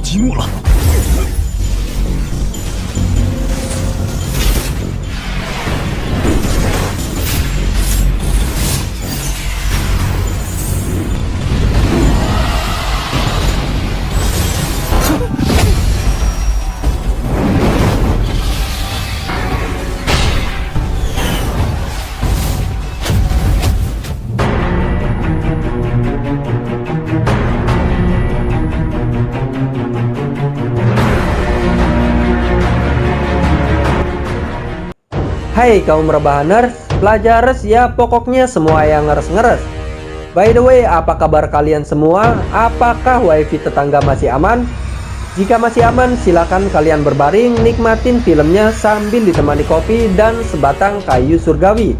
积木了。Hai kaum rebahaners, pelajarers ya pokoknya semua yang ngeres-ngeres. By the way, apa kabar kalian semua? Apakah wifi tetangga masih aman? Jika masih aman, silakan kalian berbaring nikmatin filmnya sambil ditemani kopi dan sebatang kayu surgawi.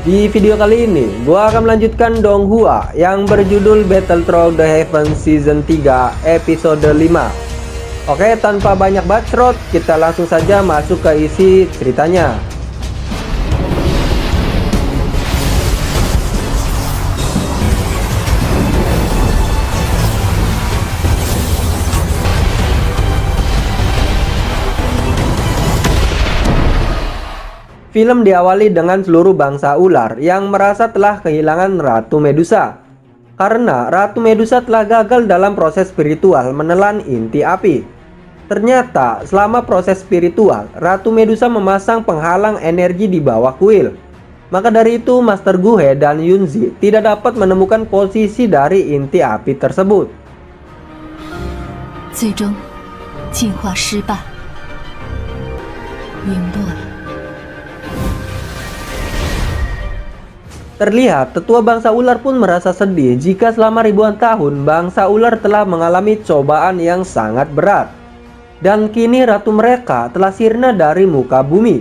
Di video kali ini, gua akan melanjutkan Donghua yang berjudul Battle Through the Heavens Season 3 episode 5. Oke, tanpa banyak bacot, kita langsung saja masuk ke isi ceritanya. Film diawali dengan seluruh bangsa ular yang merasa telah kehilangan Ratu Medusa. Karena Ratu Medusa telah gagal dalam proses spiritual menelan inti api. Ternyata selama proses spiritual, Ratu Medusa memasang penghalang energi di bawah kuil. Maka dari itu Master Guhe dan Yunzi tidak dapat menemukan posisi dari inti api tersebut. 最终进化失败，陨落了。 Terlihat tetua bangsa ular pun merasa sedih jika selama ribuan tahun bangsa ular telah mengalami cobaan yang sangat berat. Dan kini ratu mereka telah sirna dari muka bumi.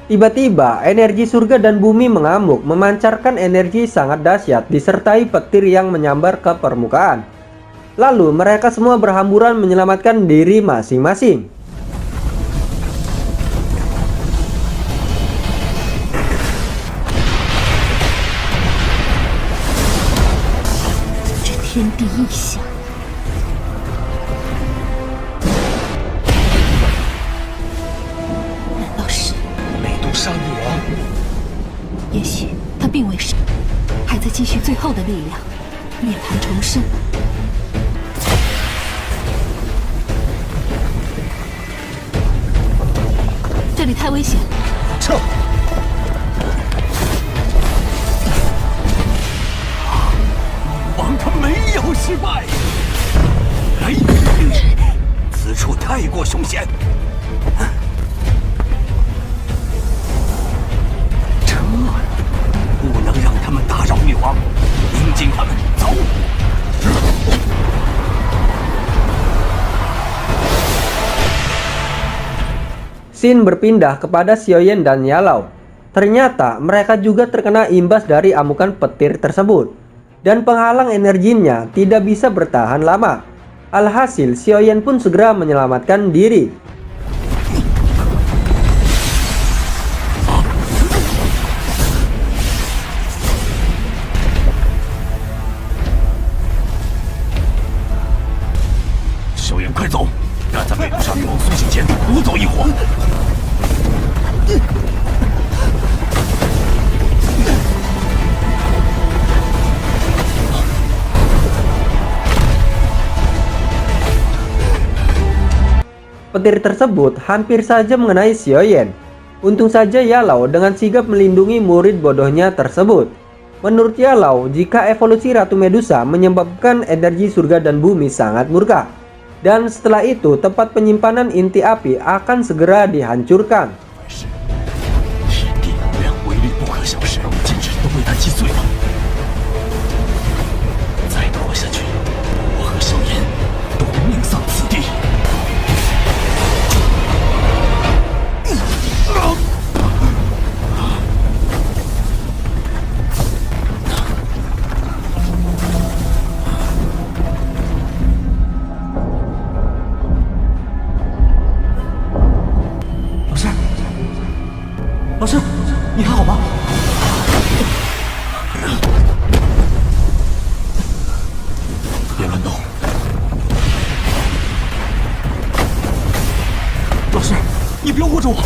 Tiba-tiba energi surga dan bumi mengamuk, memancarkan energi sangat dahsyat disertai petir yang menyambar ke permukaan. Lalu mereka semua berhamburan menyelamatkan diri masing-masing.这天地异象，难道是？ 美杜莎女王，也许他并未死，还在积蓄最后的力量，涅槃重生。这里太危险，撤！女王她没有失败。哎，此处太过凶险。撤！不能让他们打扰女王，迎接他们走。 Scene berpindah kepada Xiaoyan dan Yalau. Ternyata mereka juga terkena imbas dari amukan petir tersebut. Dan penghalang energinya tidak bisa bertahan lama. Alhasil Xiaoyan pun segera menyelamatkan diri. Xiaoyan，快走！赶在美杜莎女王苏醒前夺走一伙。 Petir tersebut hampir saja mengenai Xiaoyan. Untung saja Yalau dengan sigap melindungi murid bodohnya tersebut. Menurut Yalau, jika evolusi Ratu Medusa menyebabkan energi surga dan bumi sangat murka. Dan setelah itu tempat penyimpanan inti api akan segera dihancurkan. 天地能量威力不可小视，简直都被他击碎了。再拖下去，我和萧炎都会命丧此地。 老师，你别护着我。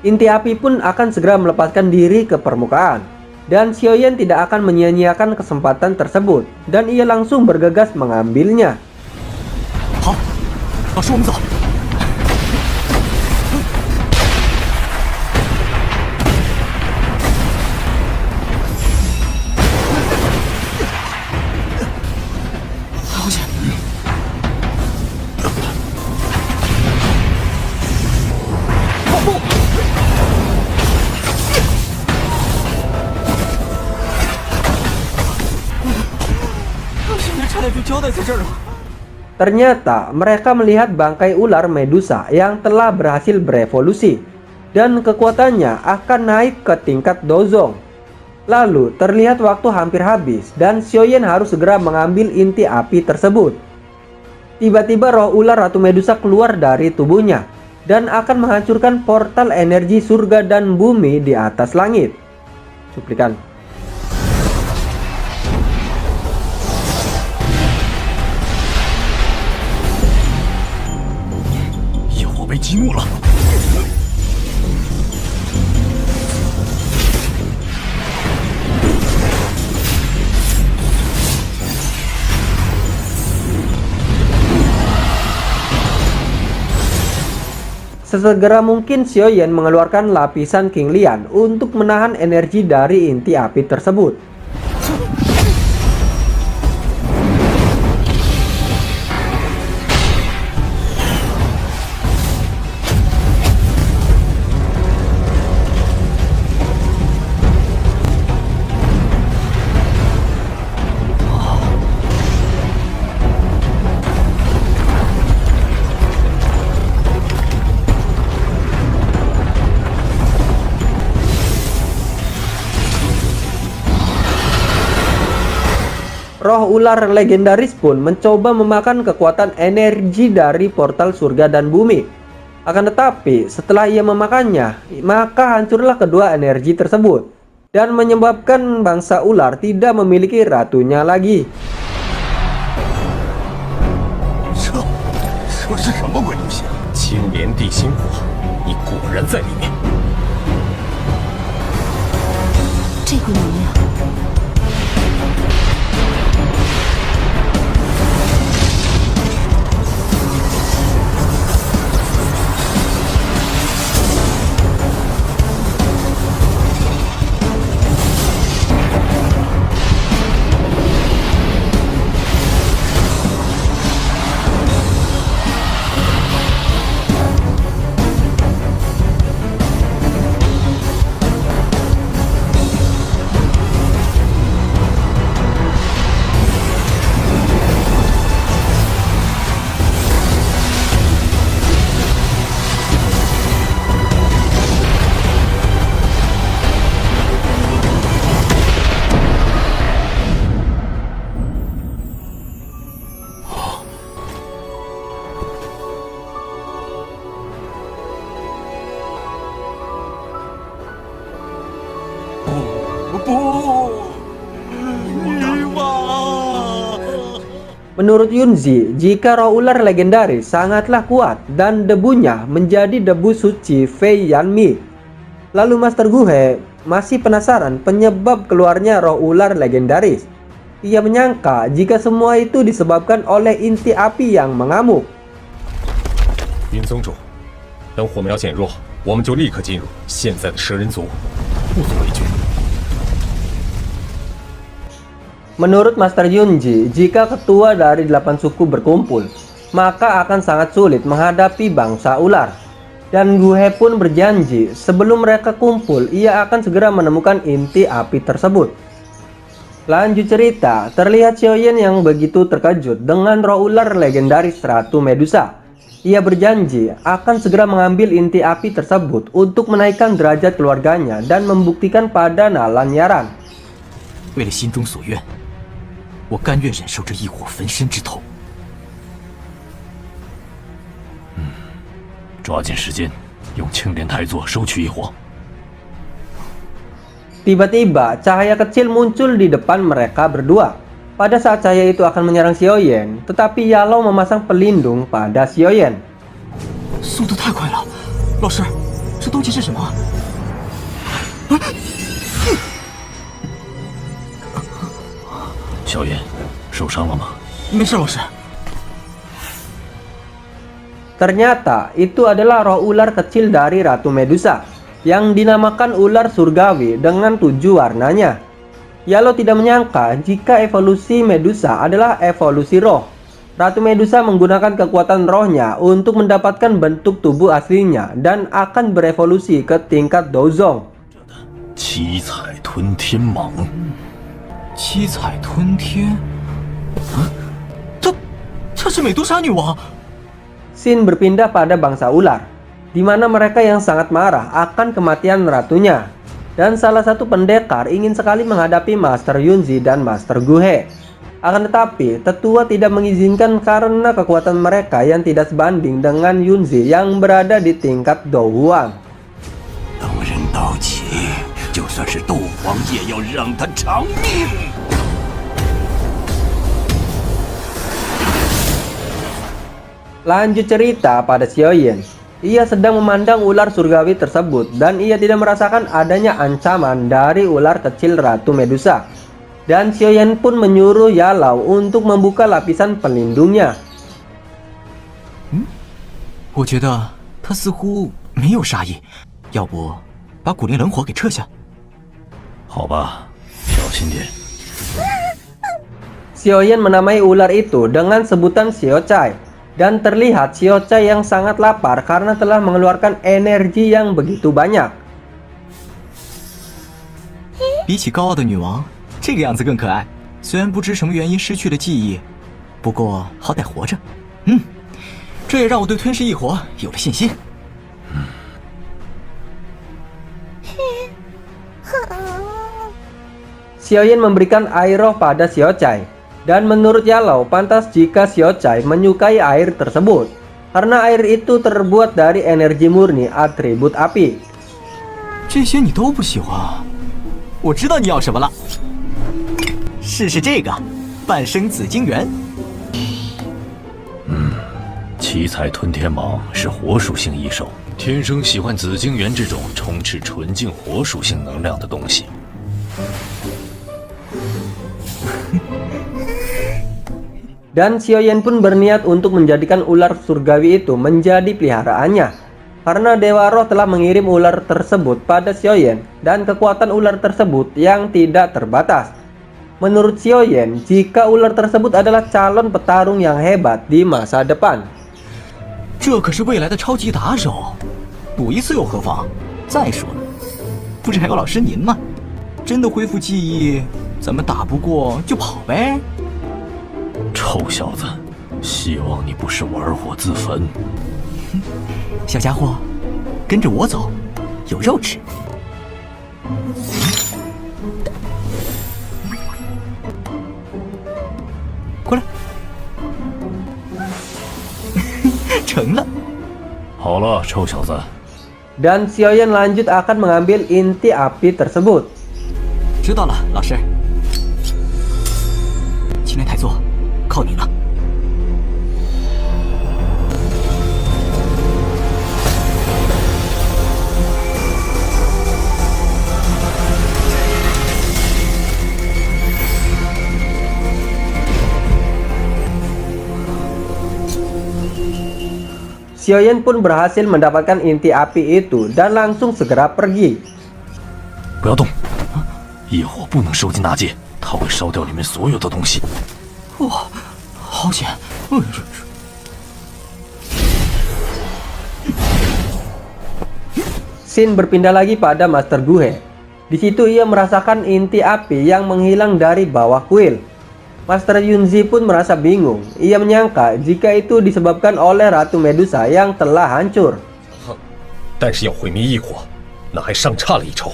Inti api pun akan segera melepaskan diri ke permukaan. Dan Xiaoyan tidak akan menyia-nyiakan kesempatan tersebut. Dan ia langsung bergegas mengambilnya. 好，老师，我们走。好险！跑步！现在差点就交代在这儿了。 Ternyata mereka melihat bangkai ular Medusa yang telah berhasil berevolusi dan kekuatannya akan naik ke tingkat Dozong. Lalu terlihat waktu hampir habis dan Xiaoyan harus segera mengambil inti api tersebut. Tiba-tiba roh ular Ratu Medusa keluar dari tubuhnya dan akan menghancurkan portal energi surga dan bumi di atas langit. Cuplikan. 被激怒了。Sesegera mungkin Xiaoyan mengeluarkan lapisan King Lian untuk menahan energi dari inti api tersebut. Roh ular legendaris pun mencoba memakan kekuatan energi dari portal surga dan bumi. Akan tetapi, setelah ia memakannya, maka hancurlah kedua energi tersebut dan menyebabkan bangsa ular tidak memiliki ratunya lagi. 这是什么鬼东西？青莲地心火，你果然在里面。这股能量。 Menurut Yunzi, jika roh ular legendaris sangatlah kuat dan debunya menjadi debu suci Fei Yanmi. Lalu Master Guhe masih penasaran penyebab keluarnya roh ular legendaris. Ia menyangka jika semua itu disebabkan oleh inti api yang mengamuk. 云宗主，等火苗减弱，我们就立刻进入现在的蛇人族，不足为惧。 Menurut Master Yunji, jika ketua dari 8 suku berkumpul, maka akan sangat sulit menghadapi bangsa ular. Dan Guhe pun berjanji sebelum mereka kumpul, ia akan segera menemukan inti api tersebut. Lanjut cerita, terlihat Xiaoyan yang begitu terkejut dengan roh ular legendaris Ratu Medusa. Ia berjanji akan segera mengambil inti api tersebut untuk menaikkan derajat keluarganya dan membuktikan pada Nalan Yaran. 为了心中所愿，我甘愿忍受这一火焚身之痛。抓紧时间，用青莲台座收取一火。Tiba-tiba cahaya kecil muncul di depan mereka berdua. Pada saat cahaya itu akan menyerang Xiaoyan, tetapi Yalou memasang pelindung pada Xiaoyan. 速度太快了，老师，这东西是什么？小妍，受伤了吗？没事，老师。 Ternyata itu adalah roh ular kecil dari Ratu Medusa yang dinamakan ular surgawi dengan 7 warnanya. Yalou tidak menyangka jika evolusi Medusa adalah evolusi roh. Ratu Medusa menggunakan kekuatan rohnya untuk mendapatkan bentuk tubuh aslinya dan akan berevolusi ke tingkat Douzong. 七彩吞天蟒，七彩吞天，她是美杜莎女王。 Xin berpindah pada bangsa ular, di mana mereka yang sangat marah akan kematian ratunya. Dan salah satu pendekar ingin sekali menghadapi Master Yunzi dan Master Guhe. Akan tetapi, tetua tidak mengizinkan karena kekuatan mereka yang tidak sebanding dengan Yunzi yang berada di tingkat Douhuang. 等人到齐，就算是斗皇也要让他偿命。 Lanjut cerita pada Xiaoyan. Ia sedang memandang ular surgawi tersebut dan ia tidak merasakan adanya ancaman dari ular kecil Ratu Medusa. Dan Xiaoyan pun menyuruh Yalou untuk membuka lapisan pelindungnya. 我觉得他似乎没有杀意，要不把古灵冷火给撤下？好吧，小心点。 Xiaoyan menamai ular itu dengan sebutan Xiaocai. Dan terlihat Xiaocai yang sangat lapar karena telah mengeluarkan energi yang begitu banyak. 比起高傲的女王，这个样子更可爱。虽然不知什么原因失去了记忆，不过好歹活着。这也让我对吞噬异火有了信心。Xiaoyan memberikan air roh pada Xiaocai. Dan menurut Yalou, pantas jika Xiaocai menyukai air tersebut, karena air itu terbuat dari energi murni atribut api. 这些你都不喜欢，我知道你要什么了。试试这个，半生紫晶元。七彩吞天蟒是火属性异兽，天生喜欢紫晶元这种充斥纯净火属性能量的东西。 Dan Xiaoyan pun berniat untuk menjadikan ular surgawi itu menjadi peliharaannya. Karena Dewa Roh telah mengirim ular tersebut pada Xiaoyan dan kekuatan ular tersebut yang tidak terbatas. Menurut Xiaoyan, jika ular tersebut adalah calon petarung yang hebat di masa depan. 这可是未来的超级打手，赌一次又何妨？再说了，不是还有老师您吗？真的恢复记忆，咱们打不过就跑呗。 臭小子，希望你不是玩火自焚。小家伙，跟着我走，有肉吃。过来，成了。好了，臭小子。 Dan Xiaoyan lanjut akan mengambil inti api tersebut. 知道了，老师。青莲台座，靠你了。Xiaoyan pun berhasil mendapatkan inti api itu dan langsung segera pergi. 不要动，异火不能收进纳戒，它会烧掉里面所有的东西。哇，好险！Xin berpindah lagi pada Master Guhe. Di situ ia merasakan inti api yang menghilang dari bawah kuil. Master Yunzi pun merasa bingung. Ia menyangka jika itu disebabkan oleh Ratu Medusa yang telah hancur. 但是要毁灭异火，那还尚差了一筹。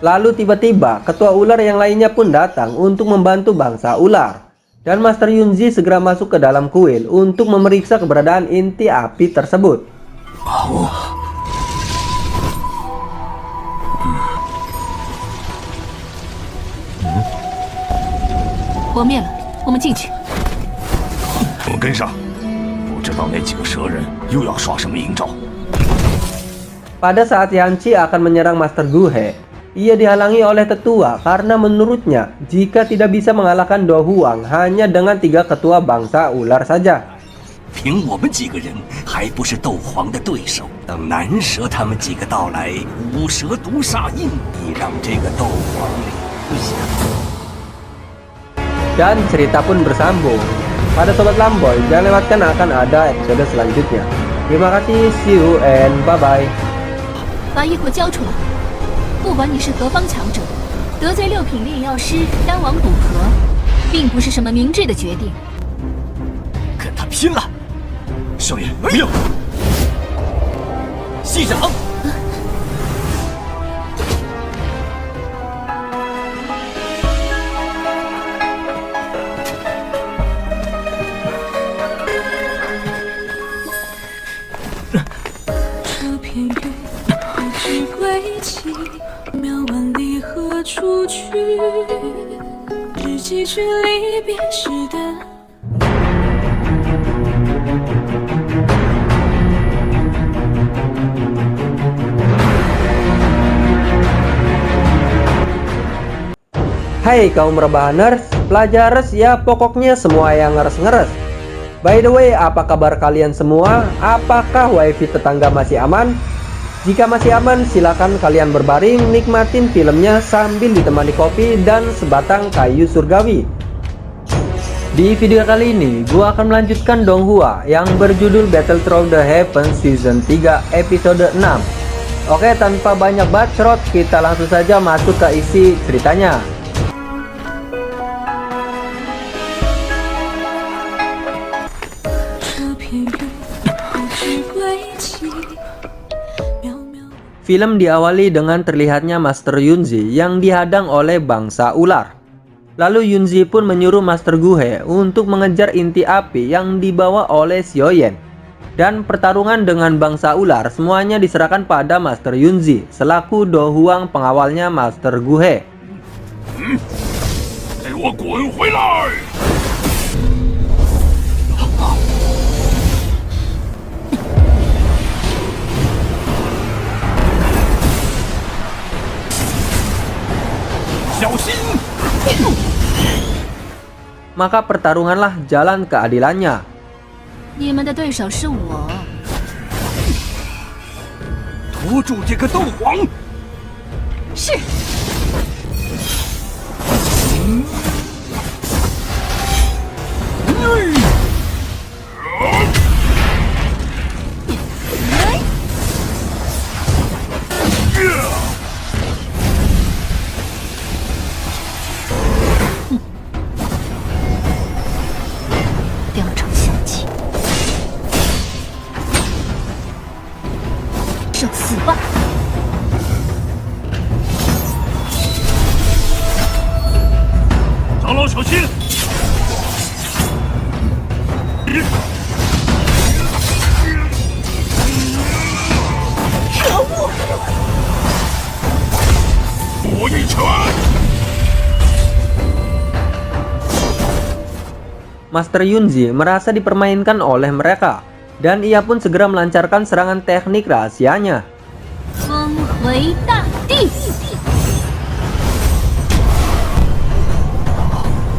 Lalu tiba-tiba ketua ular yang lainnya pun datang untuk membantu bangsa ular. Dan Master Yunzi segera masuk ke dalam kuil untuk memeriksa keberadaan inti api tersebut. 火灭了，我们进去。我们跟上，不知道那几个蛇人又要耍什么阴招。 Pada saat Yanqi akan menyerang Master Guhe, ia dihalangi oleh tetua karena menurutnya jika tidak bisa mengalahkan Do Huang hanya dengan 3 ketua bangsa ular saja. 凭我们几个人还不是斗皇的对手。等南蛇他们几个到来，五蛇毒煞印必让这个斗皇留下。 Dan cerita pun bersambung. Pada Sobat Lamboy, jangan lewatkan akan ada episode selanjutnya. Terima kasih, see you and bye-bye. 把衣服交出来！不管你是何方强者，得罪6品炼药师，单王赌和，并不是什么明智的决定。跟他拼了！少爷，命！息掌！这片云不知归期，渺万里何处去？日记去离别时的。 Hai kaum rebahaners, pelajarers ya pokoknya semua yang ngeres-ngeres. By the way, apa kabar kalian semua? Apakah wifi tetangga masih aman? Jika masih aman, silakan kalian berbaring nikmatin filmnya sambil ditemani kopi dan sebatang kayu surgawi. Di video kali ini, gua akan melanjutkan Donghua yang berjudul Battle Through the Heavens Season 3 episode 6. Oke, tanpa banyak bacot, kita langsung saja masuk ke isi ceritanya. Film diawali dengan terlihatnya Master Yunzi yang dihadang oleh bangsa ular. Lalu Yunzi pun menyuruh Master Guhe untuk mengejar inti api yang dibawa oleh Xiaoyan. Dan pertarungan dengan bangsa ular semuanya diserahkan pada Master Yunzi selaku Do Huang pengawalnya Master Guhe. 给我滚回来！ 小心！ Maka pertarunganlah jalan keadilannya. 你们的对手是我。 拖住这个斗皇！ 是。 雕虫小技，受死吧！长老小心！可恶！我一拳！ Master Yunzi merasa dipermainkan oleh mereka, dan ia pun segera melancarkan serangan teknik rahasianya. 风回大地，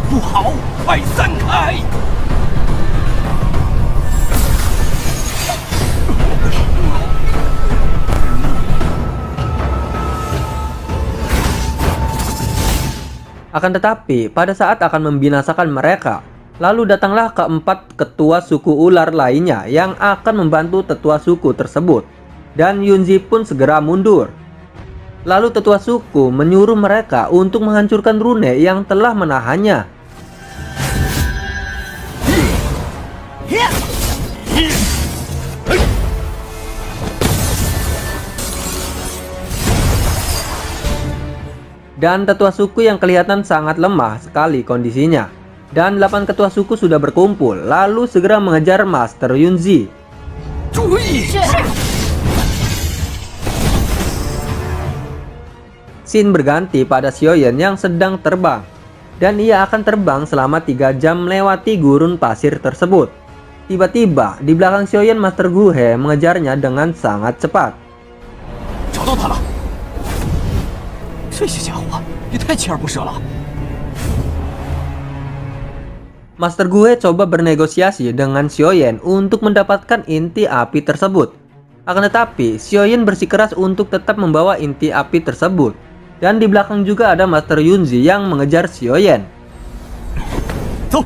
不好，快散开！ Akan tetapi, pada saat akan membinasakan mereka, lalu datanglah keempat ketua suku ular lainnya yang akan membantu tetua suku tersebut. Dan Yunzi pun segera mundur. Lalu tetua suku menyuruh mereka untuk menghancurkan rune yang telah menahannya. Dan tetua suku yang kelihatan sangat lemah sekali kondisinya. Dan 8 ketua suku sudah berkumpul, lalu segera mengejar Master Yunzi. 注意！ Scene berganti pada Xiaoyan yang sedang terbang. dan ia akan terbang selama 3 jam melewati gurun pasir tersebut. Tiba-tiba di belakang Xiaoyan, Master Guhe mengejarnya dengan sangat cepat. 找到他了！这些家伙也太锲而不舍了。 Master Guhe coba bernegosiasi dengan Xiaoyan untuk mendapatkan inti api tersebut. Akan tetapi, Xiaoyan bersikeras untuk tetap membawa inti api tersebut. Dan di belakang juga ada Master Yunzi yang mengejar Xiaoyan. 走！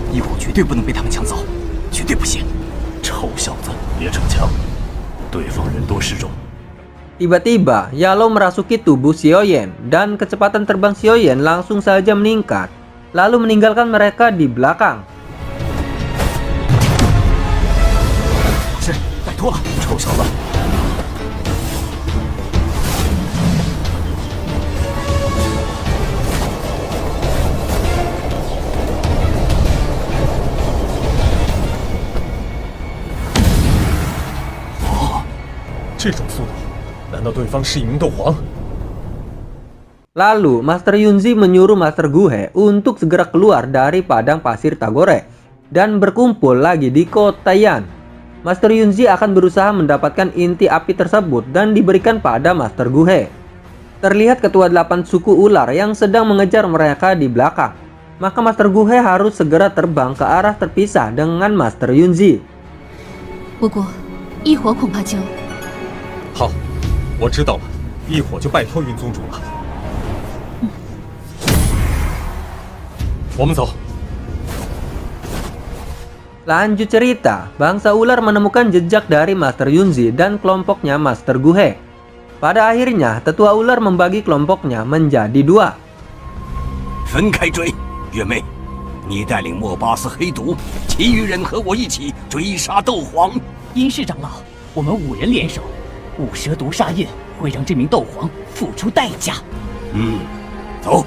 异火绝对不能被他们抢走，绝对不行！ 臭小子，别逞强，对方人多势众。 Tiba-tiba, Yalo merasuki tubuh Xiaoyan dan kecepatan terbang Xiaoyan langsung saja meningkat, lalu meninggalkan mereka di belakang. 老师，拜托了，臭小子， 这种速度，难道对方是一名斗皇？ Lalu, Master Yunzi menyuruh Master Guhe untuk segera keluar dari padang pasir Tagore dan berkumpul lagi di kota Yan. Master Yunzi akan berusaha mendapatkan inti api tersebut dan diberikan pada Master Guhe. Terlihat ketua 8 suku ular yang sedang mengejar mereka di belakang. Maka Master Guhe harus segera terbang ke arah terpisah dengan Master Yunzi. 不过，异火恐怕就…… 好，我知道了，一会儿就拜托云宗主了。我们走。 Lanjut cerita, bangsa ular menemukan jejak dari Master Yunzi dan kelompoknya Master Guhe. Pada akhirnya, tetua ular membagi kelompoknya menjadi 2. 分开追，月妹，你带领莫巴斯黑毒，其余人和我一起追杀斗皇。殷氏长老，我们5人联手，五蛇毒煞印会让这名斗皇付出代价。走，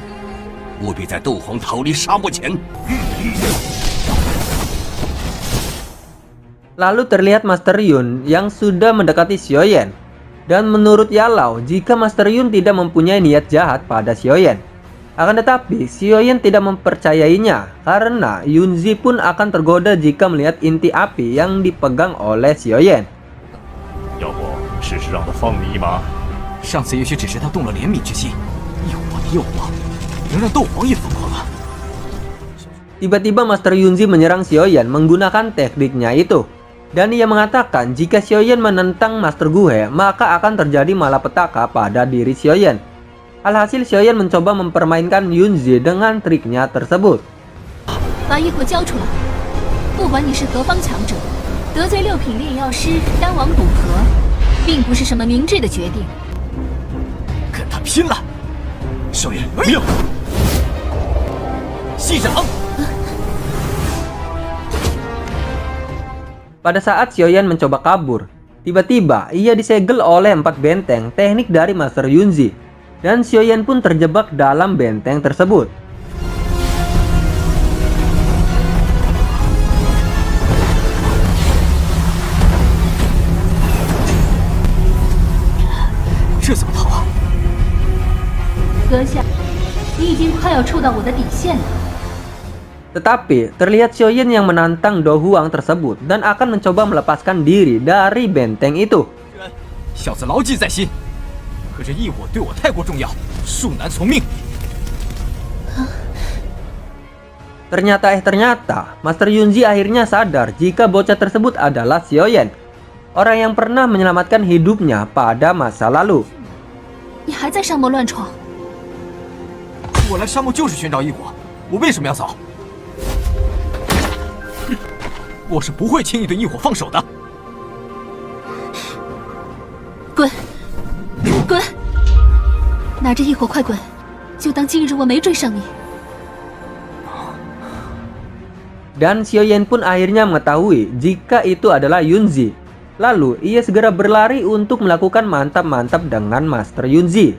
务必在斗皇逃离沙漠前。 Lalu terlihat Master Yun yang sudah mendekati Xiaoyan. Dan menurut Yalao, jika Master Yun tidak mempunyai niat jahat pada Xiaoyan. Akan tetapi, Xiaoyan tidak mempercayainya karena Yunzi pun akan tergoda jika melihat inti api yang dipegang oleh Xiaoyan. 要不试试让他放你一马？ 上次也许只是他动了怜悯之心，异火的诱惑能让斗皇也疯狂啊！ Tiba-tiba Master Yunzi menyerang Xiaoyan menggunakan tekniknya itu. Dan ia mengatakan jika Xiaoyan menentang Master Guhe, maka akan terjadi malapetaka pada diri Xiaoyan. Alhasil Xiaoyan mencoba mempermainkan Yunzi dengan triknya tersebut. 把异火交出来！不管你是何方强者，得罪6品炼药师，单王赌和，并不是什么明智的决定。 跟他拼了！少爷，命！息掌！ Pada saat Xiaoyan mencoba kabur, tiba-tiba ia disegel oleh 4 benteng teknik dari Master Yunzi. Dan Xiaoyan pun terjebak dalam benteng tersebut.这怎么逃啊？ 阁下，你已经快要触到我的底线了。 Tetapi terlihat Xiaoyan yang menantang Do Huang tersebut dan akan mencoba melepaskan diri dari benteng itu. 小子牢记在心。可这异火对我太过重要，恕难从命。 Ternyata Master Yunzi akhirnya sadar jika bocah tersebut adalah Xiaoyan, orang yang pernah menyelamatkan hidupnya pada masa lalu. 你还在沙漠乱闯？我来沙漠就是寻找异火，我为什么要走？我是不会轻易对异火放手的。 滚！滚！拿着异火快滚！就当今日我没追上你。 Dan Xiaoyan pun akhirnya mengetahui jika itu adalah Yunzi. Lalu ia segera berlari untuk melakukan mantap-mantap dengan Master Yunzi.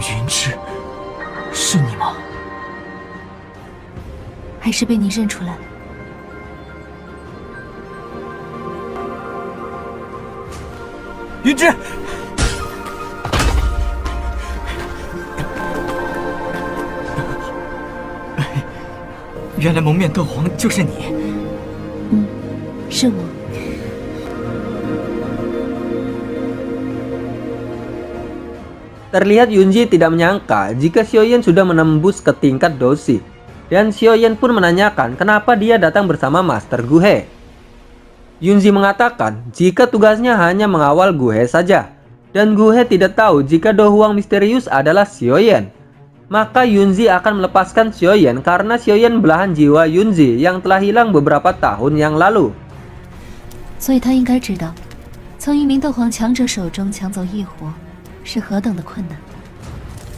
云芝，是你吗？还是被你认出来了？ 云芝，原来蒙面斗皇就是你。是我。Terlihat Yunji tidak menyangka jika Xiaoyan sudah menembus ke tingkat Doushi. Dan Xiaoyan pun menanyakan kenapa dia datang bersama Master Guhe. Yunji mengatakan jika tugasnya hanya mengawal Guhe saja. Dan Guhe tidak tahu jika Do Huang misterius adalah Xiaoyan. Maka Yunji akan melepaskan Xiaoyan karena Xiaoyan belahan jiwa Yunji yang telah hilang beberapa tahun yang lalu. 所以他应该知道，从一名斗皇强者手中抢走异火是何等的困难。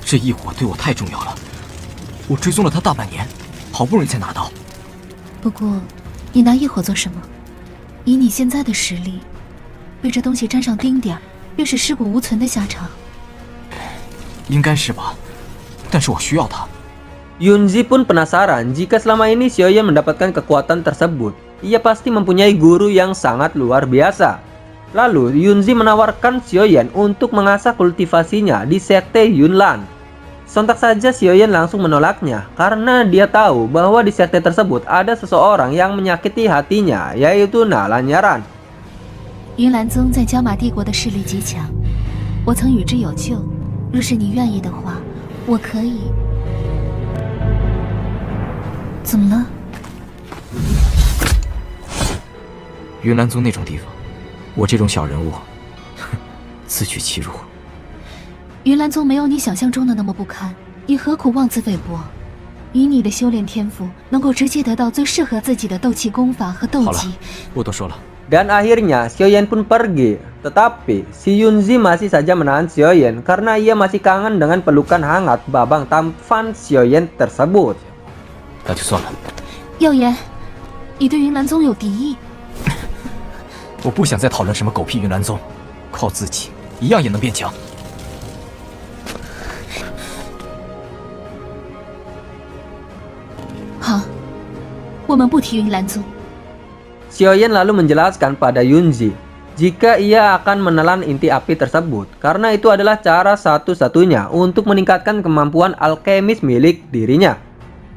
这异火对我太重要了，我追踪了他大半年，好不容易才拿到。不过，你拿异火做什么？以你现在的实力，被这东西沾上丁点儿，便是尸骨无存的下场。应该是吧，但是我需要它。 Yunji pun penasaran jika selama ini Xiaoyan mendapatkan kekuatan tersebut. Ia pasti mempunyai guru yang sangat luar biasa. Lalu Yunji menawarkan Xiaoyan untuk mengasah kultivasinya di sekte Yunlan. Sontak saja Xiaoyan langsung menolaknya karena dia tahu bahwa di sekte tersebut ada seseorang yang menyakiti hatinya, yaitu Nalanyaran. 云岚宗在加玛帝国的势力极强，我曾与之有旧。若是你愿意的话，我可以。怎么了？ 云岚宗那种地方，我这种小人物，自取其辱。云岚宗没有你想象中的那么不堪，你何苦妄自菲薄？以你的修炼天赋，能够直接得到最适合自己的斗气功法和斗技。不多说了。 Dan akhirnya Xiaoyan pun pergi. Tetapi si Yunji masih saja menahan Xiaoyan karena ia masih kangen dengan pelukan hangat babang tampan Xiaoyan tersebut. 那就算了。耀言，你对云岚宗有敌意？ 我不想再讨论什么狗屁云岚宗，靠自己一样也能变强。好，我们不提云岚宗。 Xiaoyan lalu menjelaskan pada Yunji jika ia akan menelan inti api tersebut karena itu adalah cara satu-satunya untuk meningkatkan kemampuan alkemis milik dirinya.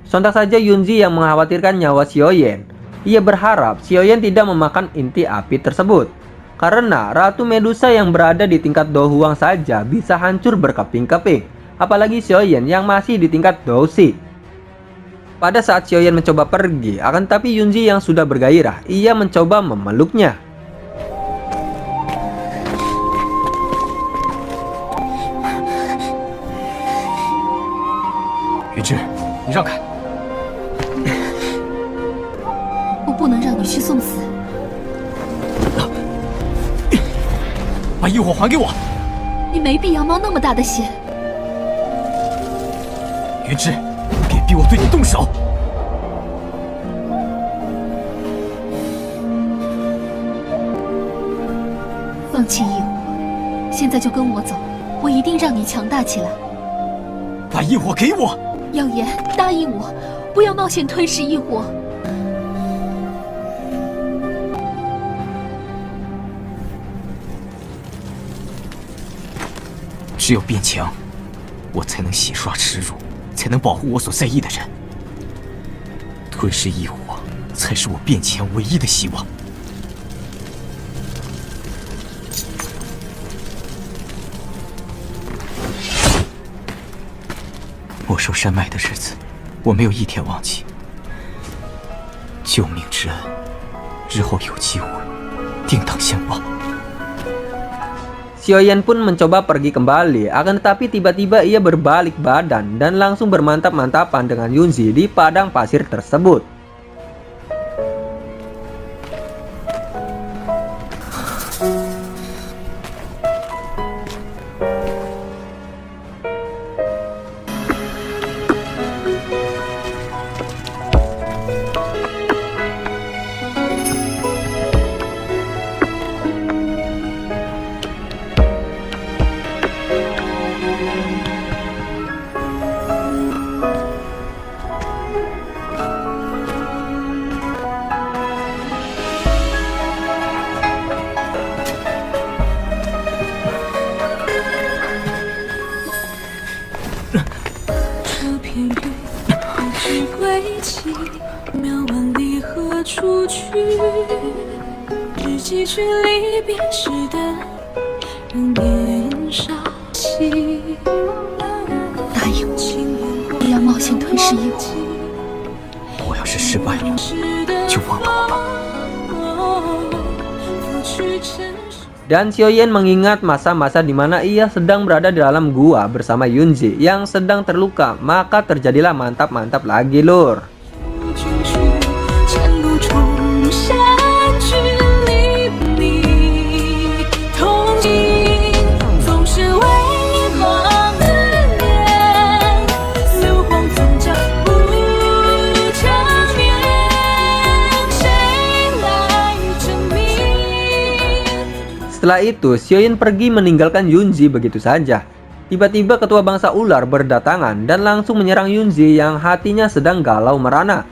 Sontak saja Yunji yang mengkhawatirkan nyawa Xiaoyan. Ia berharap Xiaoyan tidak memakan inti api tersebut karena Ratu Medusa yang berada di tingkat Do Huang saja bisa hancur berkeping-keping, apalagi Xiaoyan yang masih di tingkat Doushi. Pada saat Xiaoyan mencoba pergi, akan tapi Yunji yang sudah bergairah, ia mencoba memeluknya. Yunji，你让开！ 不能让你去送死！把异火还给我！你没必要冒那么大的险。云芝，别逼我对你动手！放弃异火，现在就跟我走，我一定让你强大起来。把异火给我！耀言，答应我，不要冒险吞噬异火。 只有变强，我才能洗刷耻辱，才能保护我所在意的人。吞噬异火，才是我变强唯一的希望。我受山脉的日子，我没有一天忘记。救命之恩，日后有机会，定当相报。 Xiaoyan pun mencoba pergi kembali, akan tetapi tiba-tiba ia berbalik badan dan langsung bermantap-mantapan dengan Yunji di padang pasir tersebut. 日记距离别时的年少气。答应我，不要冒险吞噬一火。我要是失败了，就忘了我吧。 Dan Xiaoyan mengingat masa-masa di mana ia sedang berada di dalam gua bersama Yunzi yang sedang terluka, maka terjadilah mantap-mantap lagi, lur. Setelah itu, Xiaoyan pergi meninggalkan Yunzi begitu saja. Tiba-tiba ketua bangsa ular berdatangan dan langsung menyerang Yunzi yang hatinya sedang galau merana.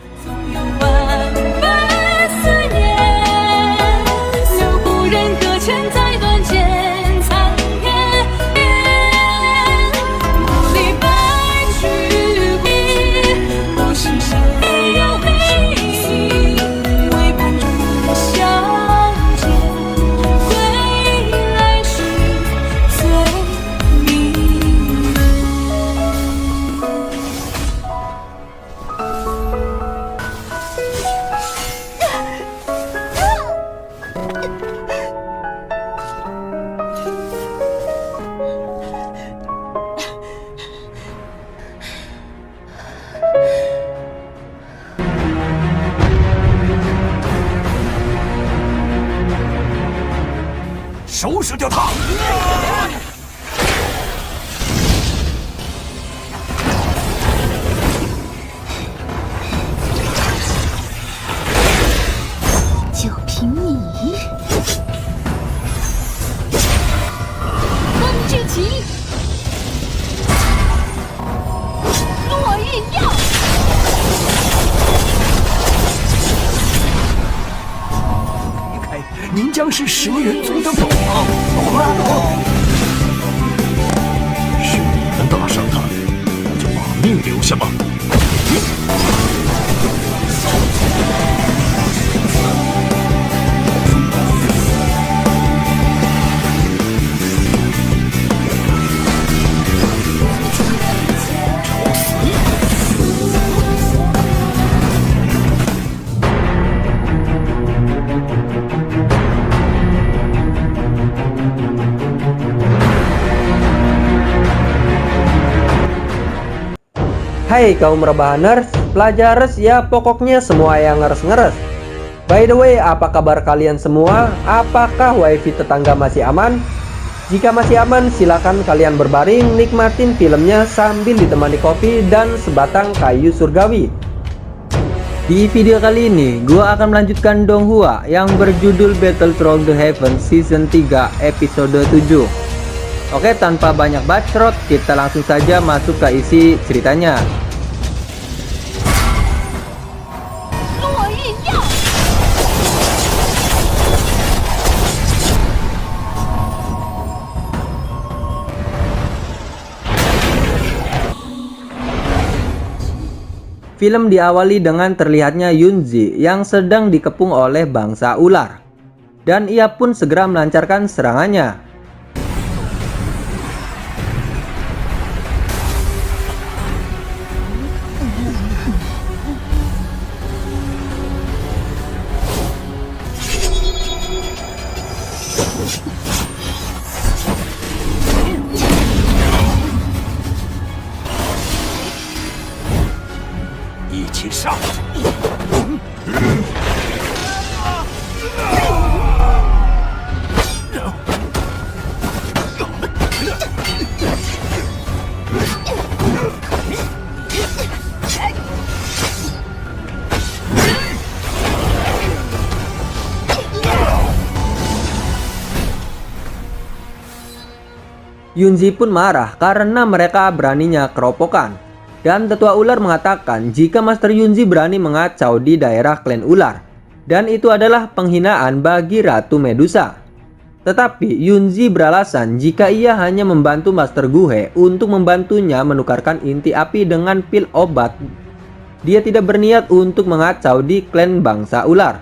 收拾掉他！就凭你，风之旗，落玉药。 您将是蛇人族的本王，懂了懂。是你们打伤他，就把命留下吧。Hai kaum rebahaners, pelajarers ya pokoknya semua yang ngeres-ngeres. By the way, apa kabar kalian semua? Apakah wifi tetangga masih aman? Jika masih aman, silakan kalian berbaring nikmatin filmnya sambil ditemani kopi dan sebatang kayu surgawi. Di video kali ini, gua akan melanjutkan Donghua yang berjudul Battle Through the Heavens Season 3 episode 7. Oke, tanpa banyak bacot, kita langsung saja masuk ke isi ceritanya. Film diawali dengan terlihatnya Yunzi yang sedang dikepung oleh bangsa ular. Dan ia pun segera melancarkan serangannya. Yunzi pun marah karena mereka beraninya keropokan. Dan tetua ular mengatakan jika Master Yunzi berani mengacau di daerah klan ular. Dan itu adalah penghinaan bagi Ratu Medusa. Tetapi Yunzi beralasan jika ia hanya membantu Master Guhe untuk membantunya menukarkan inti api dengan pil obat. Dia tidak berniat untuk mengacau di klan bangsa ular.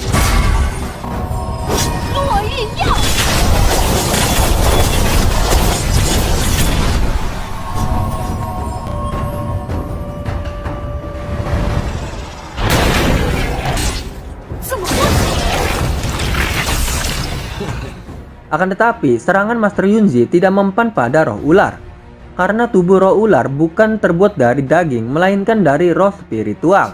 Akan tetapi, serangan Master Yunzi tidak mempan pada roh ular. Karena tubuh roh ular bukan terbuat dari daging, melainkan dari roh spiritual.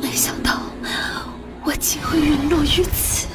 没想到我竟会陨落于此。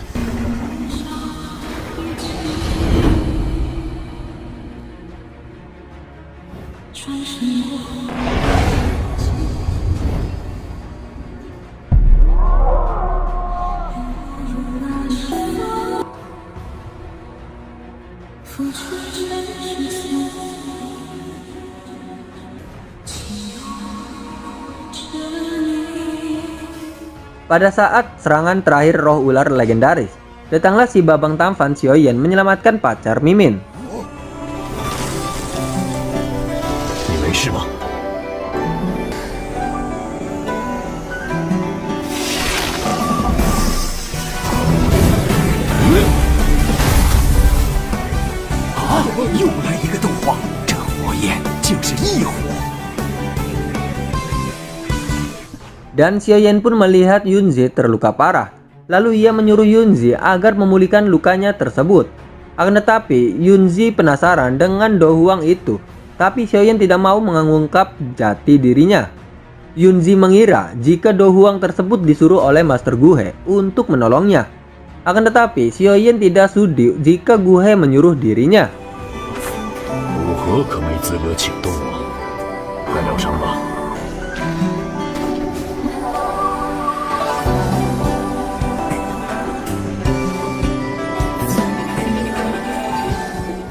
Pada saat serangan terakhir roh ular legendaris, datanglah si Babang Tampan Xiaoyan menyelamatkan pacar Mimin. 你没事吧？ 又来一个斗皇，这火焰竟是异火。 Dan Xiaoyan pun melihat Yunzi terluka parah. Lalu ia menyuruh Yunzi agar memulihkan lukanya tersebut. Akan tetapi Yunzi penasaran dengan Do Huang itu. Tapi Xiaoyan tidak mau mengungkap jati dirinya. Yunzi mengira jika Do Huang tersebut disuruh oleh Master Guhe untuk menolongnya. Akan tetapi Xiaoyan tidak sudi jika Guhe menyuruh dirinya. 武和可没资格请斗王，快疗伤吧。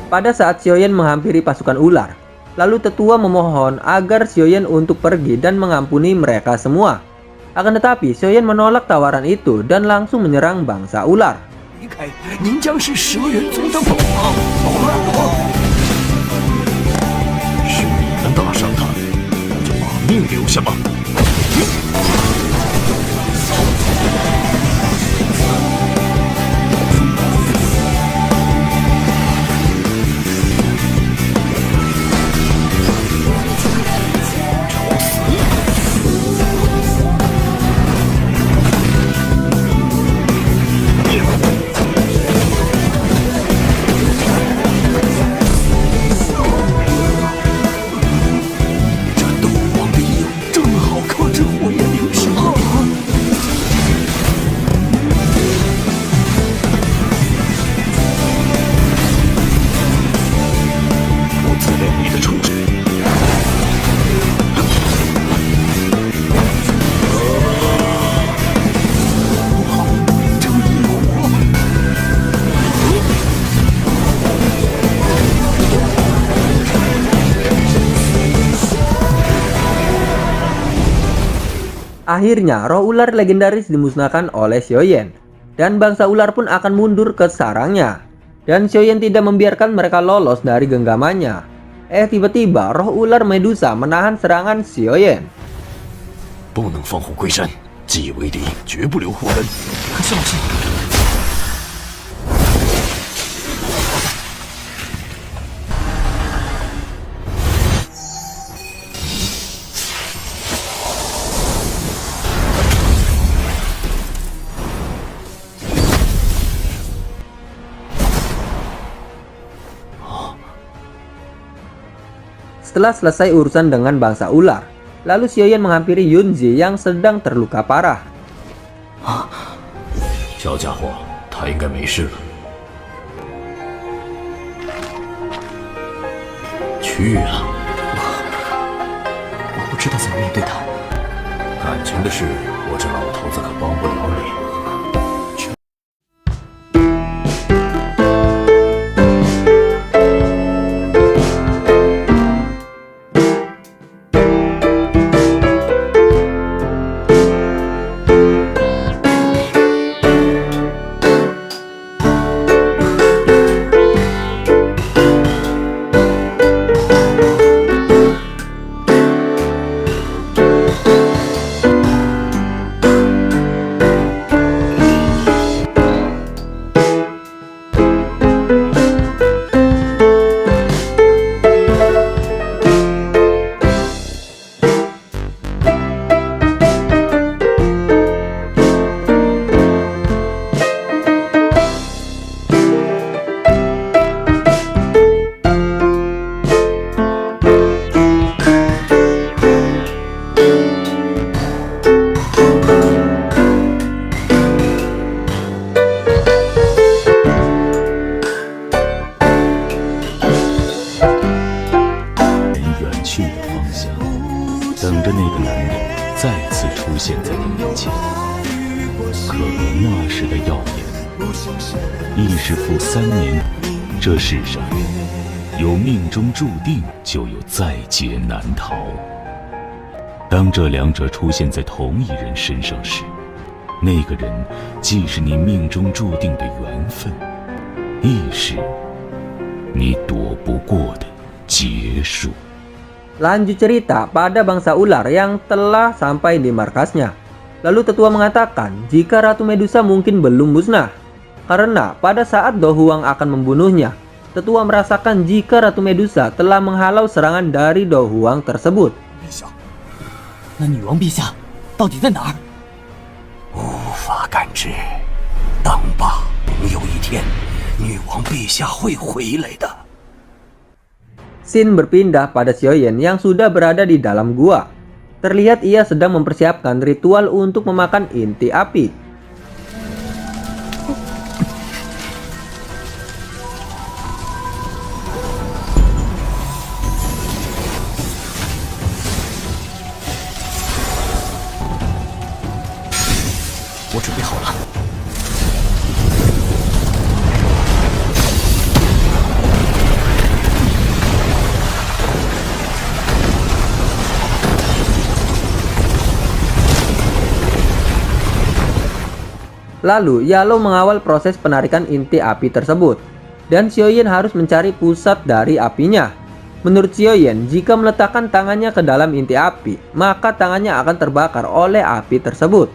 Pada saat Xiaoyan menghampiri pasukan ular, lalu tetua memohon agar Xiaoyan untuk pergi dan mengampuni mereka semua. Akan tetapi Xiaoyan menolak tawaran itu dan langsung menyerang bangsa ular. 离开，您将是蛇人族的宝王。是你们打伤他，那就把命留下吧。 Akhirnya, roh ular legendaris dimusnahkan oleh Xiaoyan, dan bangsa ular pun akan mundur ke sarangnya. Dan Xiaoyan tidak membiarkan mereka lolos dari genggamannya. Tiba-tiba roh ular Medusa menahan serangan Xiaoyan. 不能放虎归山，既已为敌，绝不留后根。可是老师， Setelah selesai urusan dengan bangsa ular, lalu Xiaoyan menghampiri Yunzi yang sedang terluka parah. 小家伙，他应该没事了。去啊！我不知道怎么面对他。感情的事，我这老头子可帮不了你。着那个男人再次出现在他面前。可那时的耀眼，亦是复3年。这世上有命中注定，就有在劫难逃。当这两者出现在同一人身上时，那个人既是你命中注定的缘分，亦是你躲不过的劫数。 Lanjut cerita pada bangsa ular yang telah sampai di markasnya. Lalu tetua mengatakan jika Ratu Medusa mungkin belum musnah. Karena pada saat Do Huang akan membunuhnya, tetua merasakan jika Ratu Medusa telah menghalau serangan dari Do Huang tersebut. 那女王陛下到底在哪儿？无法感知，等吧，有一天，女王陛下会回来的。 Scene berpindah pada Xiaoyan yang sudah berada di dalam gua. Terlihat ia sedang mempersiapkan ritual untuk memakan inti api. Lalu Yalo mengawal proses penarikan inti api tersebut, dan Xiaoyan harus mencari pusat dari apinya. Menurut Xiaoyan, jika meletakkan tangannya ke dalam inti api, maka tangannya akan terbakar oleh api tersebut.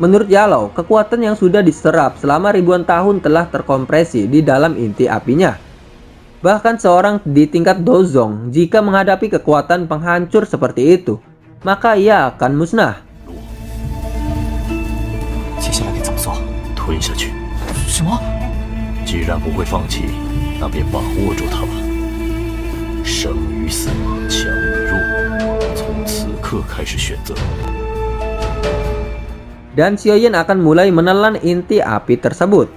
Menurut Yalo, kekuatan yang sudah diserap selama ribuan tahun telah terkompresi di dalam inti apinya. Bahkan seorang di tingkat Dozong, jika menghadapi kekuatan penghancur seperti itu, maka ia akan musnah. 接下来该怎么做？吞下去。什么？既然不会放弃，那便把握住它吧。生与死，强与弱，从此刻开始选择。 Dan Xiaoyan akan mulai menelan inti api tersebut.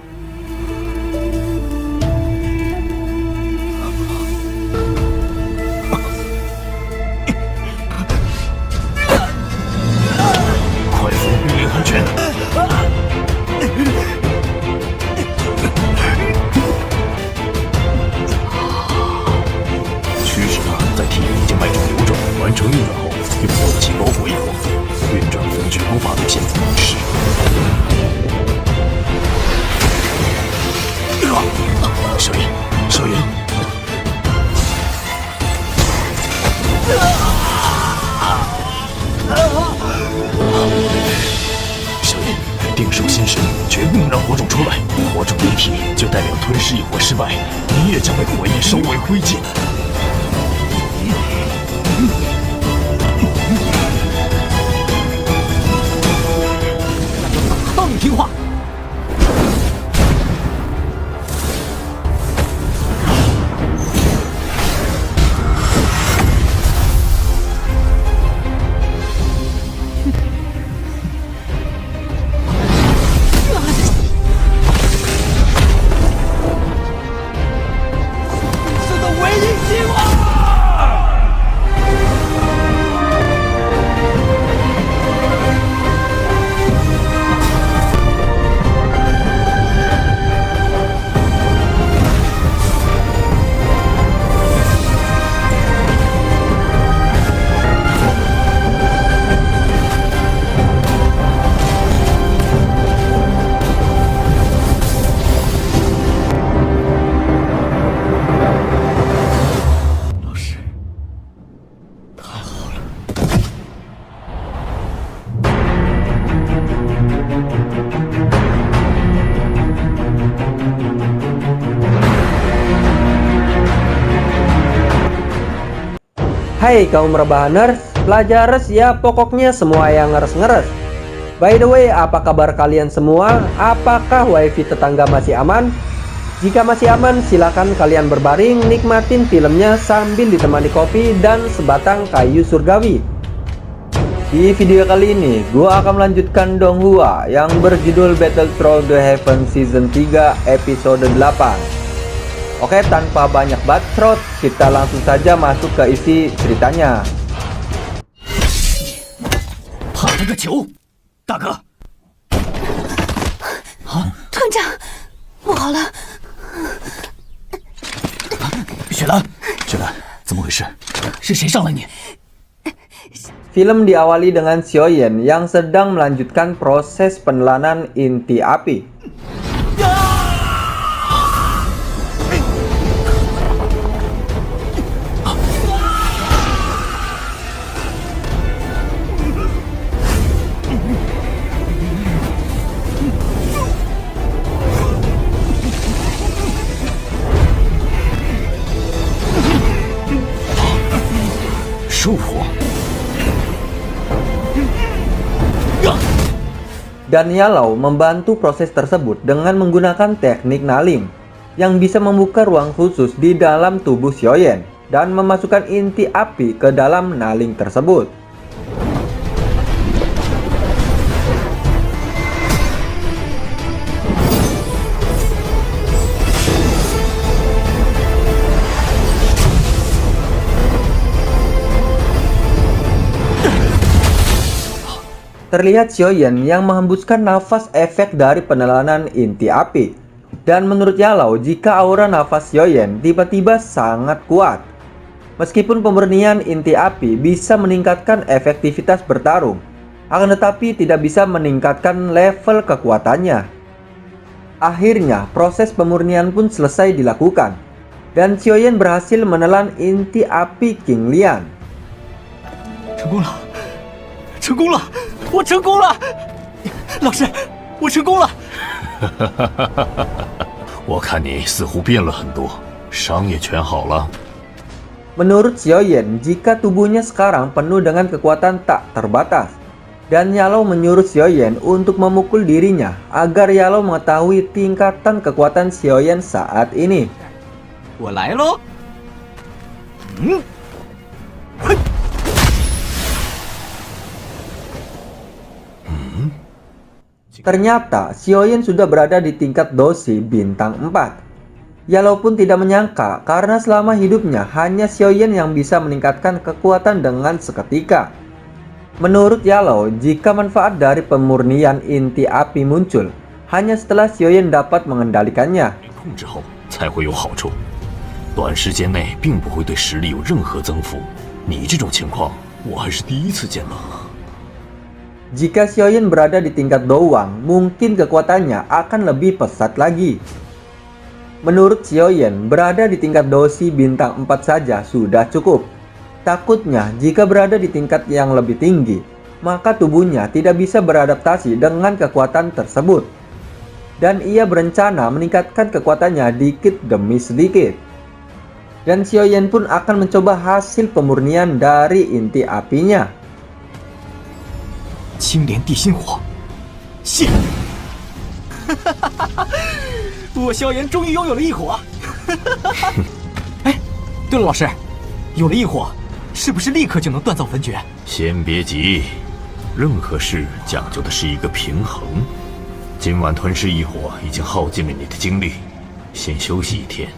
Hai kaum rebahaners, pelajares ya pokoknya semua yang ngeres-ngeres. By the way, apa kabar kalian semua? Apakah wifi tetangga masih aman? Jika masih aman, silakan kalian berbaring nikmatin filmnya sambil ditemani kopi dan sebatang kayu surgawi. Di video kali ini, gua akan melanjutkan Donghua yang berjudul Battle Through the Heaven Season 3 episode 8. Oke, tanpa banyak bacot, kita langsung saja masuk ke isi ceritanya. 跑了个球，大哥！团长，不好了！雪兰，雪兰，怎么回事？是谁伤了你？ Film diawali dengan Xiaoyan yang sedang melanjutkan proses penelanan inti api. Dan Yalao membantu proses tersebut dengan menggunakan teknik Nalim yang bisa membuka ruang khusus di dalam tubuh Xiaoyan dan memasukkan inti api ke dalam Naling tersebut. Terlihat Xiaoyan yang menghembuskan nafas efek dari penelanan inti api. Dan menurut Yalao, jika aura nafas Xiaoyan tiba-tiba sangat kuat. Meskipun pemurnian inti api bisa meningkatkan efektivitas bertarung, akan tetapi tidak bisa meningkatkan level kekuatannya. Akhirnya, proses pemurnian pun selesai dilakukan. Dan Xiaoyan berhasil menelan inti api King Lian. 成功了，成功了！ 我成功了，老师，我成功了。我看你似乎变了很多，伤也全好了。 Menurut Xiaoyan, jika tubuhnya sekarang penuh dengan kekuatan tak terbatas, dan Yalao menyuruh Xiaoyan untuk memukul dirinya agar Yalao mengetahui tingkatan kekuatan Xiaoyan saat ini. 我来喽！Ternyata Xiaoyan sudah berada di tingkat dosi bintang 4. Yalao pun tidak menyangka karena selama hidupnya hanya Xiaoyan yang bisa meningkatkan kekuatan dengan seketika. Menurut Yalao, jika manfaat dari pemurnian inti api muncul hanya setelah Xiaoyan dapat mengendalikannya. 控制后才会有好处，短时间内并不会对实力有任何增幅。你这种情况，我还是第一次见到。 Jika Xiaoyan berada di tingkat doang, mungkin kekuatannya akan lebih pesat lagi. Menurut Xiaoyan, berada di tingkat dosi bintang 4 saja sudah cukup. Takutnya jika berada di tingkat yang lebih tinggi, maka tubuhnya tidak bisa beradaptasi dengan kekuatan tersebut. Dan ia berencana meningkatkan kekuatannya dikit demi sedikit. Dan Xiaoyan pun akan mencoba hasil pemurnian dari inti apinya. 青莲地心火，谢！我萧炎终于拥有了异火。哎，对了，老师，有了异火，是不是立刻就能锻造焚诀？先别急，任何事讲究的是一个平衡。今晚吞噬异火已经耗尽了你的精力，先休息一天。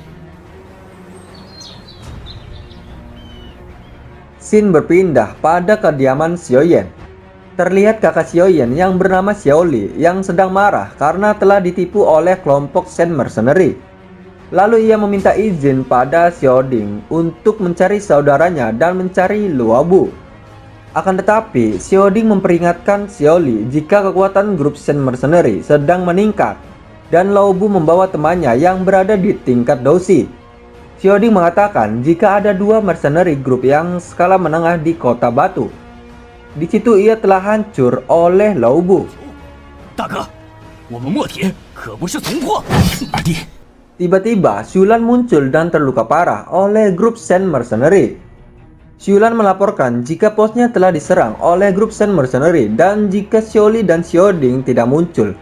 Scene berpindah pada kediaman Xiaoyan. Terlihat kakak Xiaoyan yang bernama Xiaoli yang sedang marah karena telah ditipu oleh kelompok Shen Mercenary. Lalu ia meminta izin pada Xiaoding untuk mencari saudaranya dan mencari Luobu. Akan tetapi, Xiaoding memperingatkan Xiaoli jika kekuatan grup Shen Mercenary sedang meningkat dan Luobu membawa temannya yang berada di tingkat dosi. Xiaoding mengatakan jika ada 2 mercenary group yang skala menengah di kota batu. Di situ ia telah hancur oleh Luobu. 大哥，我们墨铁可不是从货。二弟， Tiba-tiba Shulan muncul dan terluka parah oleh grup Shen Mercenary. Xiulan melaporkan jika posnya telah diserang oleh grup Sand Mercenary dan jika Xiaoli dan Xiaoding tidak muncul,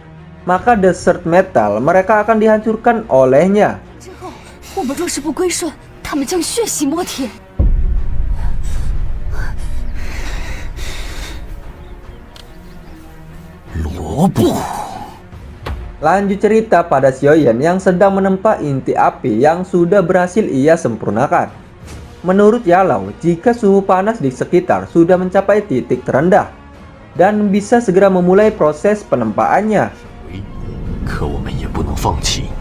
maka Desert Metal mereka akan dihancurkan olehnya. 之后，我们若是不归顺，他们将血洗摩铁。 萝卜。 Lanjut cerita pada Xiaoyan yang sedang menempa inti api yang sudah berhasil ia sempurnakan. Menurut Yalau, jika suhu panas di sekitar sudah mencapai titik terendah dan bisa segera memulai proses penempaannya. 可我们也不能放弃。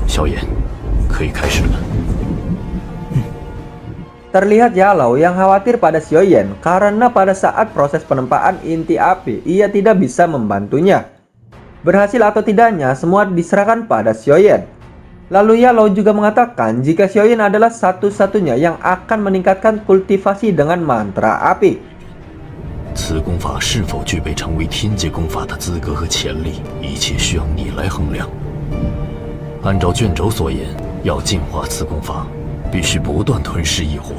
萧炎，可以开始了。 Terlihat Yalau yang khawatir pada Xiaoyan karena pada saat proses penempaan inti api ia tidak bisa membantunya. Berhasil atau tidaknya semua diserahkan pada Xiaoyan. Lalu Yalau juga mengatakan jika Xiaoyan adalah satu-satunya yang akan meningkatkan kultivasi dengan mantra api. 此功法是否具备成为天阶功法的资格和潜力，一切需要你来衡量。按照卷轴所言，要进化此功法，必须不断吞噬异火。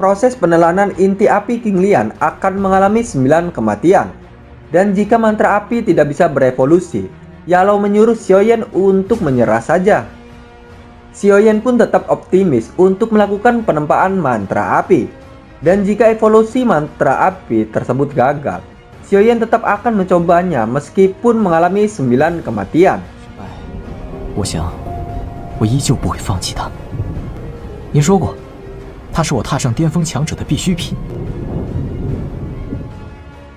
Proses penelanan inti api King Lian akan mengalami 9 kematian. Dan jika mantra api tidak bisa berevolusi, Yalau menyuruh Xiaoyan untuk menyerah saja. Xiaoyan pun tetap optimis untuk melakukan penempaan mantra api. Dan jika evolusi mantra api tersebut gagal, Xiaoyan tetap akan mencobanya meskipun mengalami 9 kematian. 我想，我依旧不会放弃他。您说过，他是我踏上巅峰强者的必需品。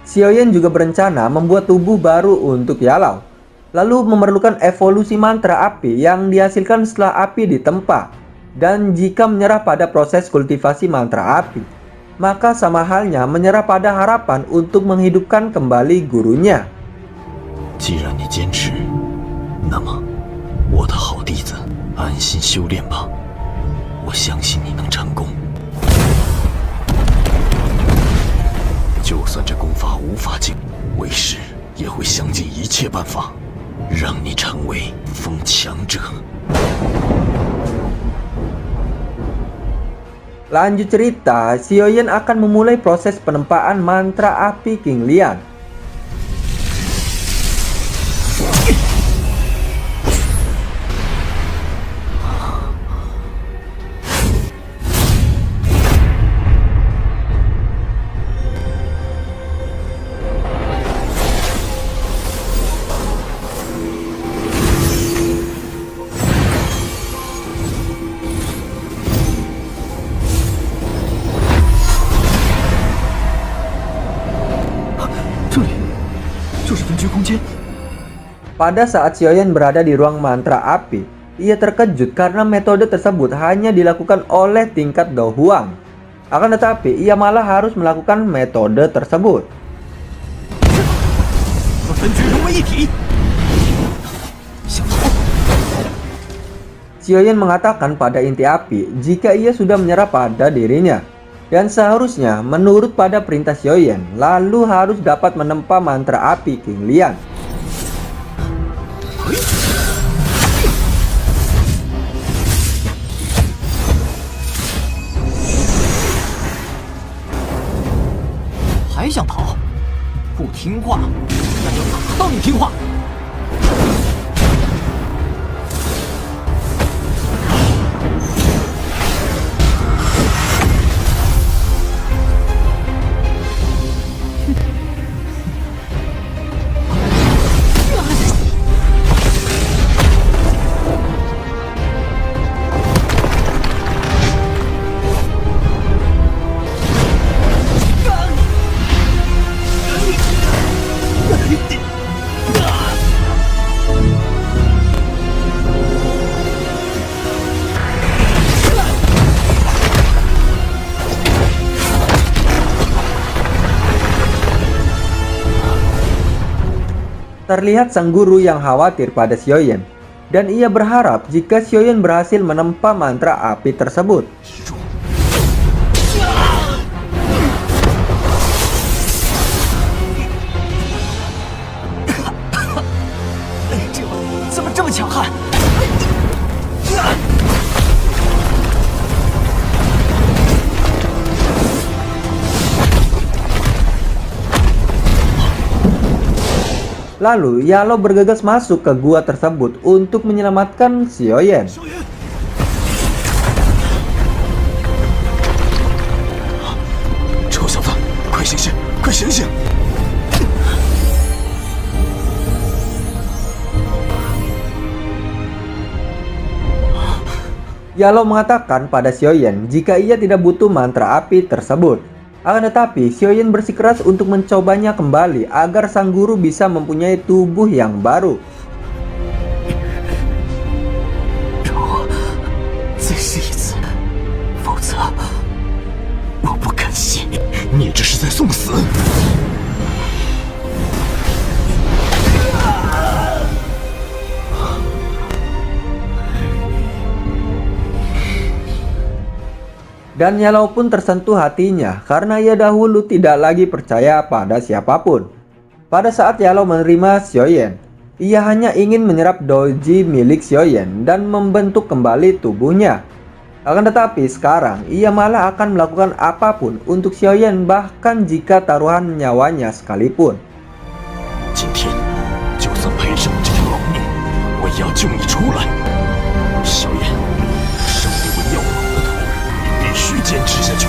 Xiaoyan juga berencana membuat tubuh baru untuk Yalau, lalu memerlukan evolusi mantra api yang dihasilkan setelah api ditempa. Dan jika menyerah pada proses kultivasi mantra api, maka sama halnya menyerah pada harapan untuk menghidupkan kembali gurunya. 既然你坚持，那么我的好弟子，安心修炼吧。我相信你能成功。 就算这功法无法进，为师也会想尽一切办法，让你成为封强者。 Lanjut cerita, Xiaoyan akan memulai proses penempaan mantra api King Lian. Pada saat Xiaoyan berada di ruang mantra api, ia terkejut karena metode tersebut hanya dilakukan oleh tingkat Do Huang. Akan tetapi, ia malah harus melakukan metode tersebut. Xiaoyan mengatakan pada inti api jika ia sudah menyerah pada dirinya. Dan seharusnya menurut pada perintah Xiaoyan, lalu harus dapat menempa mantra api King Lian. Hai想逃，不听话，那就打到你听话。 Terlihat sang guru yang khawatir pada Xiaoyan, dan ia berharap jika Xiaoyan berhasil menempa mantra api tersebut. 么强悍。Lalu Yalo bergegas masuk ke gua tersebut untuk menyelamatkan Xiaoyan. 臭小子，快醒醒，快醒醒！ Yalo mengatakan pada Xiaoyan jika ia tidak butuh mantra api tersebut. Akan tetapi, Xiaoyan bersikeras untuk mencobanya kembali agar sang guru bisa mempunyai tubuh yang baru. 再试一次，否则我不甘心，你这是在送死！ Dan Yalo pun tersentuh hatinya karena ia dahulu tidak lagi percaya pada siapapun. Pada saat Yalo menerima Xiaoyan, ia hanya ingin menyerap doji milik Xiaoyan dan membentuk kembali tubuhnya. Akan tetapi sekarang ia malah akan melakukan apapun untuk Xiaoyan, bahkan jika taruhan nyawanya sekalipun. 今天就算赔上我这条老命，我也要救你出来，小燕，胜利为药王的途，你必须坚持下去。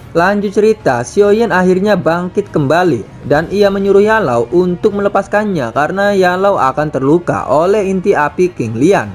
Lanjut cerita, Xiaoyan akhirnya bangkit kembali dan ia menyuruh Yalo untuk melepaskannya karena Yalo akan terluka oleh inti api King Lian.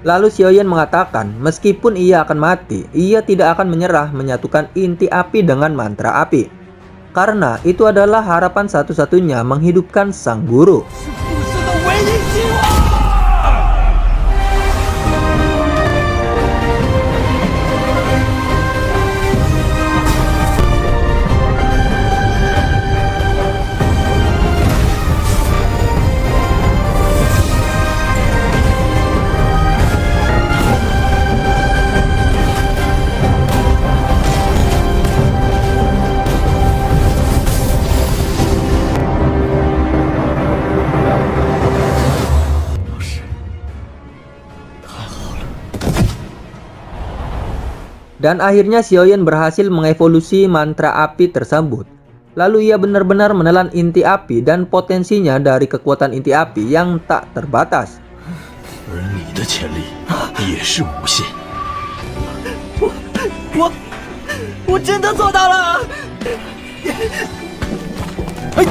Lalu Xiaoyan mengatakan meskipun ia akan mati, ia tidak akan menyerah menyatukan inti api dengan mantra api. Karena itu adalah harapan satu-satunya menghidupkan sang guru. Dan akhirnya Xiaoyan berhasil mengevolusi mantra api tersebut. Lalu ia benar-benar menelan inti api dan potensinya dari kekuatan inti api yang tak terbatas. 而你的潜力也是无限。我真的做到了！哎！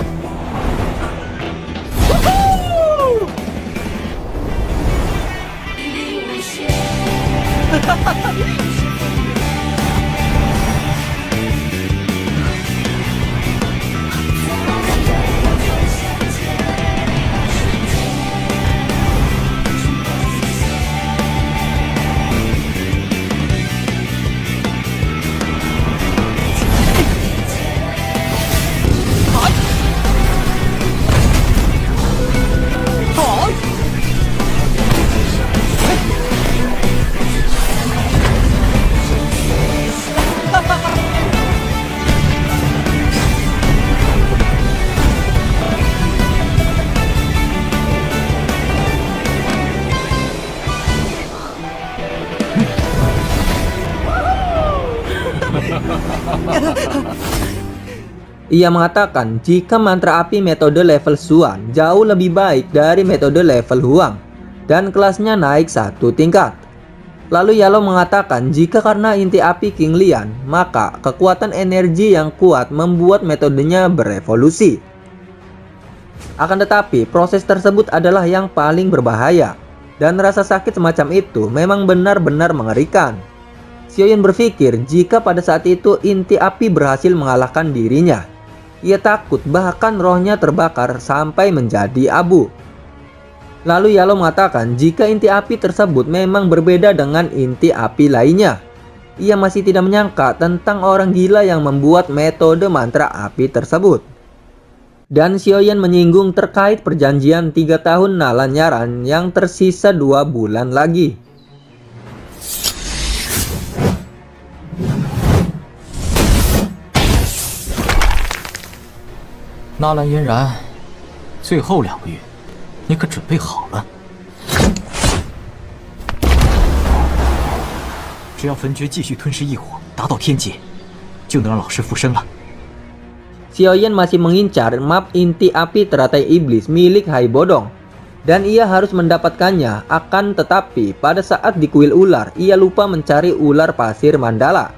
哈哈哈！ Ia mengatakan jika mantra api metode level Xuan jauh lebih baik dari metode level Huang dan kelasnya naik satu tingkat. Lalu Yalo mengatakan jika karena inti api King Lian, maka kekuatan energi yang kuat membuat metodenya berevolusi. Akan tetapi proses tersebut adalah yang paling berbahaya dan rasa sakit semacam itu memang benar-benar mengerikan. Xiaoyan berpikir jika pada saat itu inti api berhasil mengalahkan dirinya, Ia takut bahkan rohnya terbakar sampai menjadi abu. Lalu Yalo mengatakan jika inti api tersebut memang berbeda dengan inti api lainnya. Ia masih tidak menyangka tentang orang gila yang membuat metode mantra api tersebut. Dan Xiaoyan menyinggung terkait perjanjian 3 tahun Nalanyaran yang tersisa 2 bulan lagi.纳兰嫣然，最后2个月，你可准备好了？只要焚诀继续吞噬异火，达到天阶，就能让老师复生了。 Xiaoyan masih mengincar map inti api teratai iblis milik Hai Bodong. Dan ia harus mendapatkannya, akan tetapi pada saat di kuil ular, ia lupa mencari ular pasir mandala.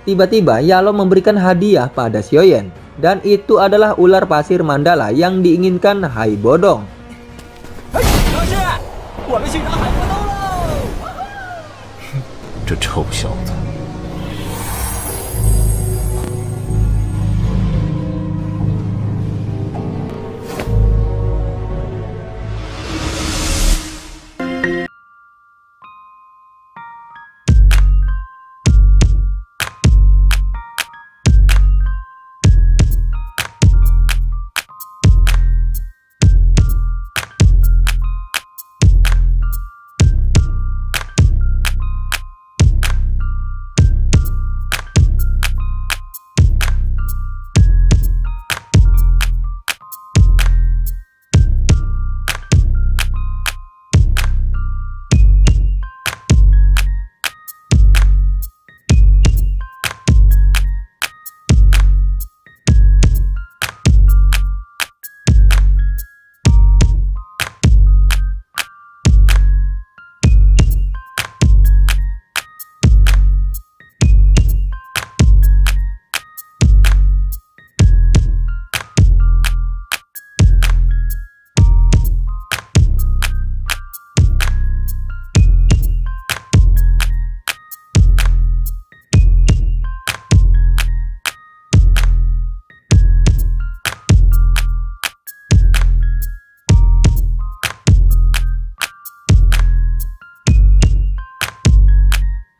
Tiba-tiba Yalo memberikan hadiah pada Xiaoyan. Dan itu adalah ular pasir mandala yang diinginkan Hai Bodong. 老师，我们去找海波东喽！这臭小子